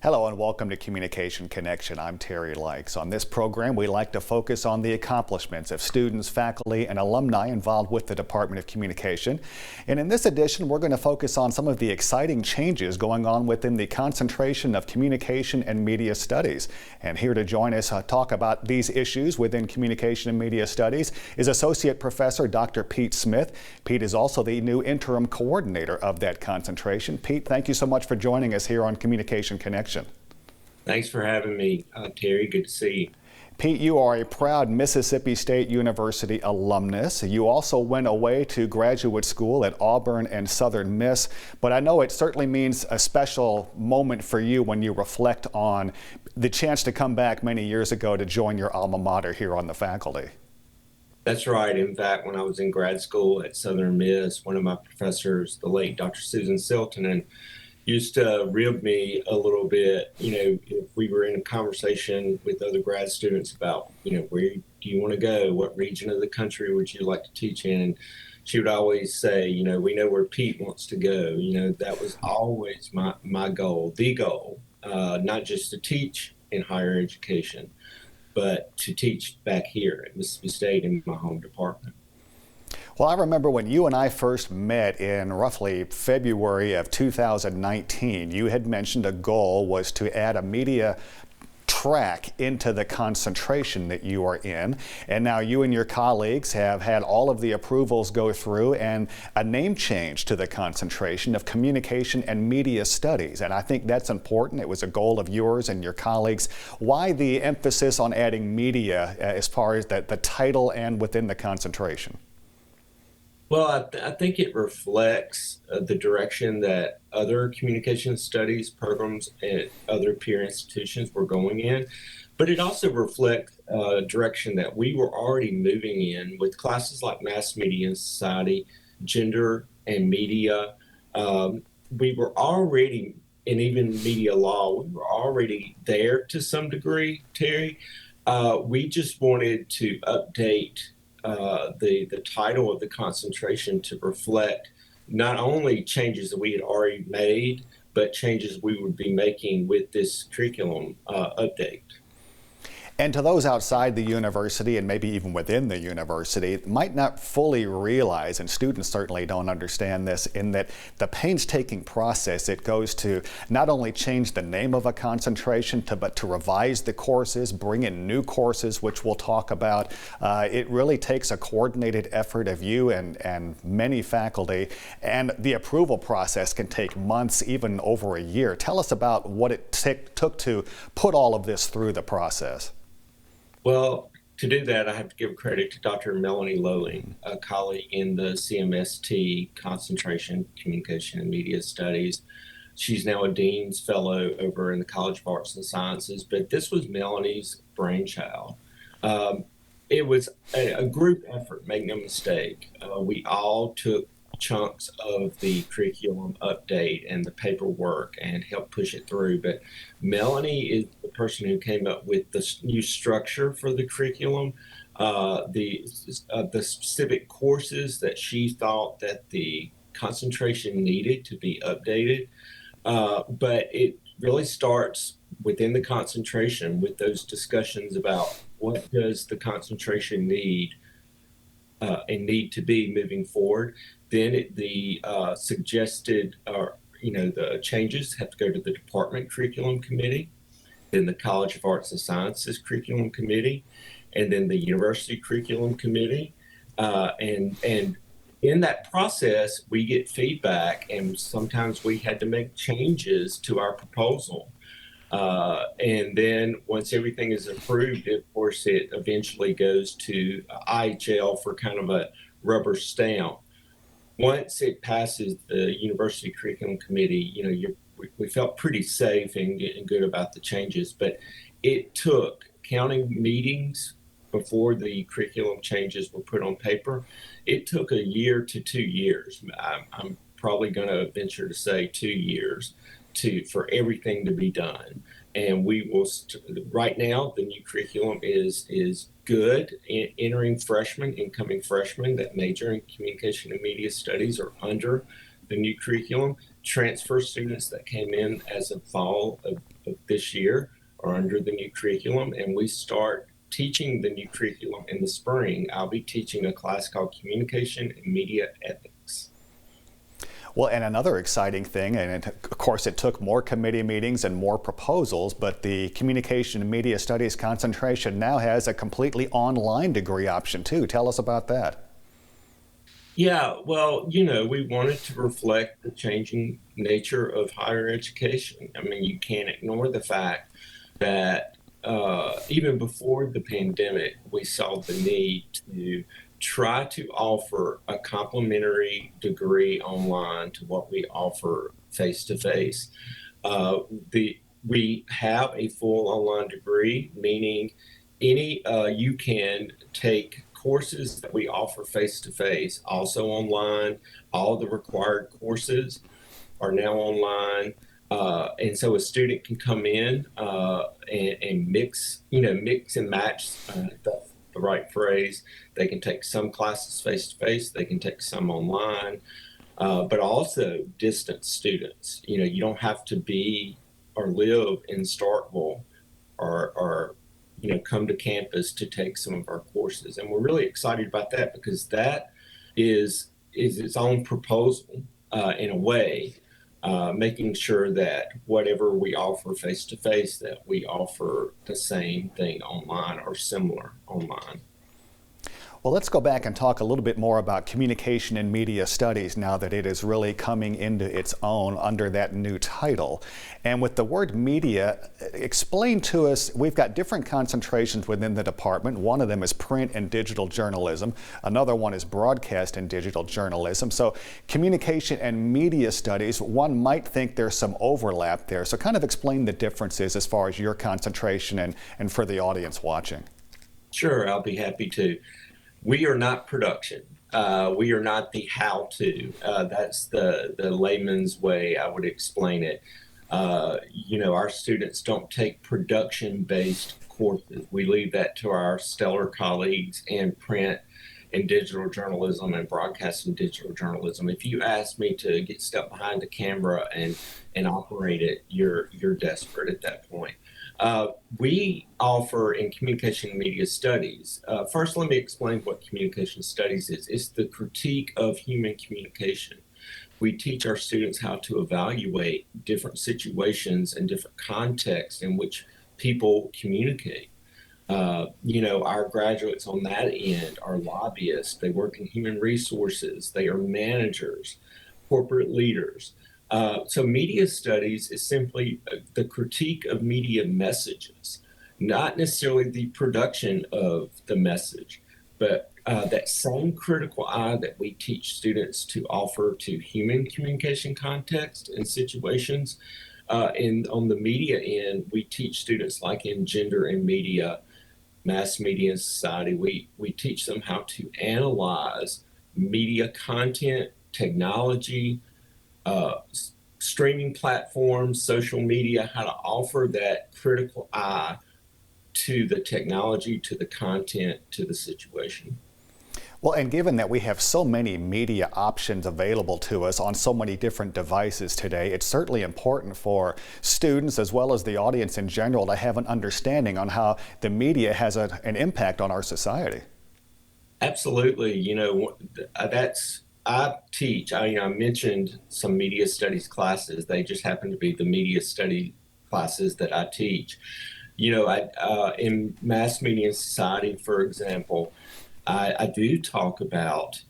Hello and welcome to Communication Connection. I'm Terry Likes. On this program, we like to focus on the accomplishments of students, faculty, and alumni involved with the Department of Communication. And in this edition, we're going to focus on some of the exciting changes going on within the concentration of Communication and Media Studies. And here to join us talk about these issues within Communication and Media Studies is Associate Professor Dr. Pete Smith. Pete is also the new interim coordinator of that concentration. Pete, thank you so much for joining us here on Communication Connection. Thanks for having me, Terry. Good to see you. Pete, you are a proud Mississippi State University alumnus. You also went away to graduate school at Auburn and Southern Miss, but I know it certainly means a special moment for you when you reflect on the chance to come back many years ago to join your alma mater here on the faculty. That's right. In fact, when I was in grad school at Southern Miss, one of my professors, the late Dr. Susan Siltonen, used to rib me a little bit, if we were in a conversation with other grad students about, where do you want to go? What region of the country would you like to teach in? And she would always say, we know where Pete wants to go. That was always my goal, the goal, not just to teach in higher education, but to teach back here at Mississippi State in my home department. Well, I remember when you and I first met in roughly February of 2019, you had mentioned a goal was to add a media track into the concentration that you are in. And now you and your colleagues have had all of the approvals go through and a name change to the concentration of Communication and Media Studies. And I think that's important. It was a goal of yours and your colleagues. Why the emphasis on adding media as far as the title and within the concentration? Well, I think it reflects the direction that other communication studies programs at other peer institutions were going in, but it also reflects a direction that we were already moving in with classes like Mass Media and Society, Gender and Media. We were already, and even Media Law, we were already there to some degree, Terry. We just wanted to update the title of the concentration to reflect not only changes that we had already made, but changes we would be making with this curriculum update. And to those outside the university and maybe even within the university might not fully realize, and students certainly don't understand this, in that the painstaking process it goes to not only change the name of a concentration, but to revise the courses, bring in new courses, which we'll talk about. It really takes a coordinated effort of you and many faculty, and the approval process can take months, even over a year. Tell us about what it took to put all of this through the process. Well, to do that, I have to give credit to Dr. Melanie Lowling, a colleague in the CMST Concentration, Communication and Media Studies. She's now a Dean's Fellow over in the College of Arts and Sciences, but this was Melanie's brainchild. It was a group effort, make no mistake. We all took chunks of the curriculum update and the paperwork and help push it through. But Melanie is the person who came up with the new structure for the curriculum, the specific courses that she thought that the concentration needed to be updated. But it really starts within the concentration with those discussions about what does the concentration need and need to be moving forward. Then the suggested, the changes have to go to the Department Curriculum Committee, then the College of Arts and Sciences Curriculum Committee, and then the University Curriculum Committee. And in that process, we get feedback, and sometimes we had to make changes to our proposal. And then once everything is approved, of course, it eventually goes to IHL for kind of a rubber stamp. Once it passes the University Curriculum Committee, we felt pretty safe and good about the changes, but it took, counting meetings before the curriculum changes were put on paper, it took a year to 2 years. I'm probably going to venture to say 2 years for everything to be done. And we will, right now, the new curriculum is good. Entering freshmen, incoming freshmen that major in communication and media studies are under the new curriculum. transfer students that came in as of fall of this year are under the new curriculum, and we start teaching the new curriculum in the spring. I'll be teaching a class called Communication and Media Ethics. Well, and another exciting thing, and of course it took more committee meetings and more proposals, but the Communication and Media Studies concentration now has a completely online degree option too. Tell us about that. Yeah, well, we wanted to reflect the changing nature of higher education. I mean, you can't ignore the fact that even before the pandemic, we saw the need to try to offer a complementary degree online to what we offer face to face. We have a full online degree, meaning you can take courses that we offer face to face, also online. All the required courses are now online. And so a student can come in and mix and match, the right phrase. They can take some classes face to face, they can take some online, but also distance students. You don't have to be or live in Starkville or come to campus to take some of our courses. And we're really excited about that because that is its own proposal in a way, making sure that whatever we offer face to face, that we offer the same thing online or similar online. Well, let's go back and talk a little bit more about communication and media studies now that it is really coming into its own under that new title. And with the word media, explain to us, we've got different concentrations within the department. One of them is print and digital journalism. Another one is broadcast and digital journalism. So communication and media studies, one might think there's some overlap there. So kind of explain the differences as far as your concentration and for the audience watching. Sure, I'll be happy to. We are not production. We are not the how-to. That's the layman's way I would explain it. Our students don't take production-based courses. We leave that to our stellar colleagues in print and digital journalism and broadcast and digital journalism. If you ask me to get stuck behind the camera and operate it, you're desperate at that point. We offer in communication and media studies. First, let me explain what communication studies is. It's the critique of human communication. We teach our students how to evaluate different situations and different contexts in which people communicate. Our graduates on that end are lobbyists. They work in human resources. They are managers, corporate leaders. So media studies is simply the critique of media messages, not necessarily the production of the message, but that same critical eye that we teach students to offer to human communication context and situations. And on the media end, we teach students like in gender and media, mass media and society, we teach them how to analyze media content, technology, streaming platforms, social media, how to offer that critical eye to the technology, to the content, to the situation. Well, and given that we have so many media options available to us on so many different devices today, it's certainly important for students as well as the audience in general to have an understanding on how the media has an impact on our society. Absolutely. I teach, I mentioned some media studies classes. They just happen to be the media study classes that I teach. In mass media and society, for example, I do talk about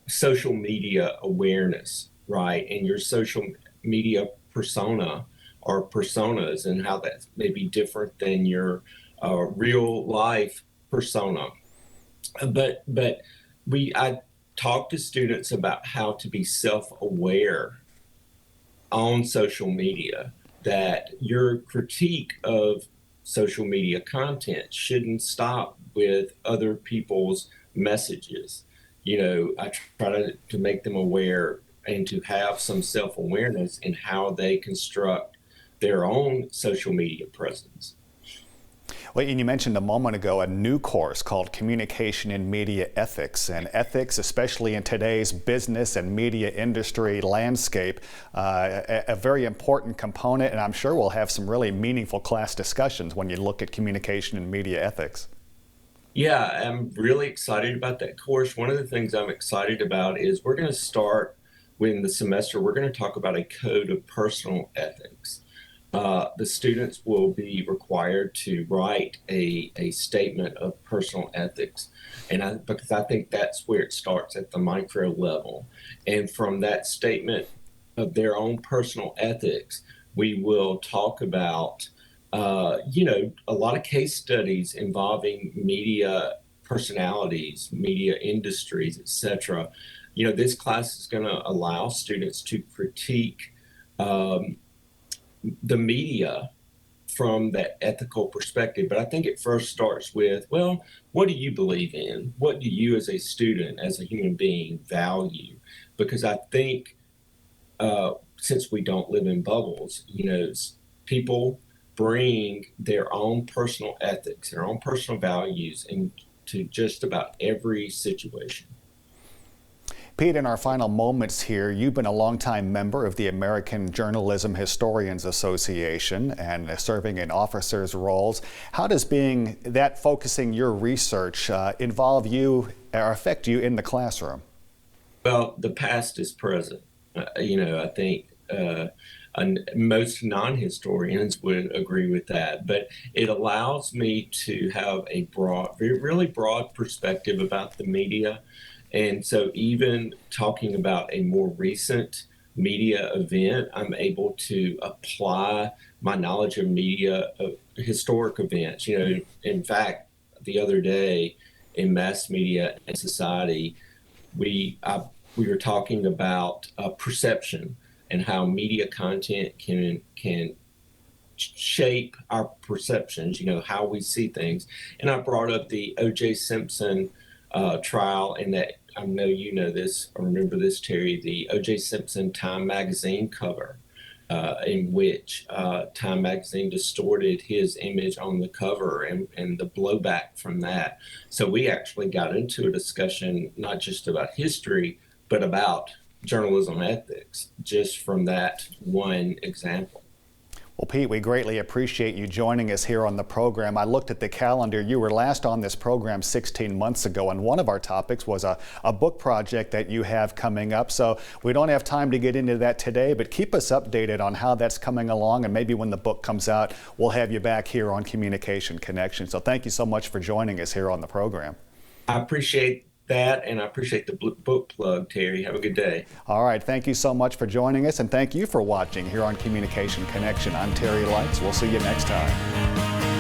social media awareness, right? And your social media persona or personas and how that may be different than your real life persona. But I talk to students about how to be self-aware on social media, that your critique of social media content shouldn't stop with other people's messages. I try to make them aware and to have some self-awareness in how they construct their own social media presence. Well, and you mentioned a moment ago a new course called Communication and Media Ethics. And ethics, especially in today's business and media industry landscape, a very important component, and I'm sure we'll have some really meaningful class discussions when you look at communication and media ethics. Yeah, I'm really excited about that course. One of the things I'm excited about is we're going to start within the semester, we're going to talk about a code of personal ethics. The students will be required to write a statement of personal ethics. Because I think that's where it starts at the micro level. And from that statement of their own personal ethics, we will talk about, a lot of case studies involving media personalities, media industries, etc. This class is going to allow students to critique the media from that ethical perspective. But I think it first starts with, well, what do you believe in? What do you as a student, as a human being, value? Because I think since we don't live in bubbles, people bring their own personal ethics, their own personal values into just about every situation. Pete, in our final moments here, you've been a longtime member of the American Journalism Historians Association and serving in officers' roles. How does focusing your research involve you or affect you in the classroom? Well, the past is present. I think most non-historians would agree with that, but it allows me to have a really broad perspective about the media. And so even talking about a more recent media event, I'm able to apply my knowledge of media, historic events. In fact, the other day in Mass Media and Society, we were talking about perception and how media content can shape our perceptions, how we see things. And I brought up the O.J. Simpson trial, and that I know you know this or remember this, Terry, the O.J. Simpson Time magazine cover, in which Time magazine distorted his image on the cover and the blowback from that. So we actually got into a discussion not just about history, but about journalism ethics, just from that one example. Well, Pete, we greatly appreciate you joining us here on the program. I looked at the calendar. You were last on this program 16 months ago, and one of our topics was a book project that you have coming up. So we don't have time to get into that today, but keep us updated on how that's coming along, and maybe when the book comes out, we'll have you back here on Communication Connection. So thank you so much for joining us here on the program. I appreciate that, and I appreciate the book plug, Terry. Have a good day. All right, thank you so much for joining us, and thank you for watching here on Communication Connection. I'm Terry Lights. We'll see you next time.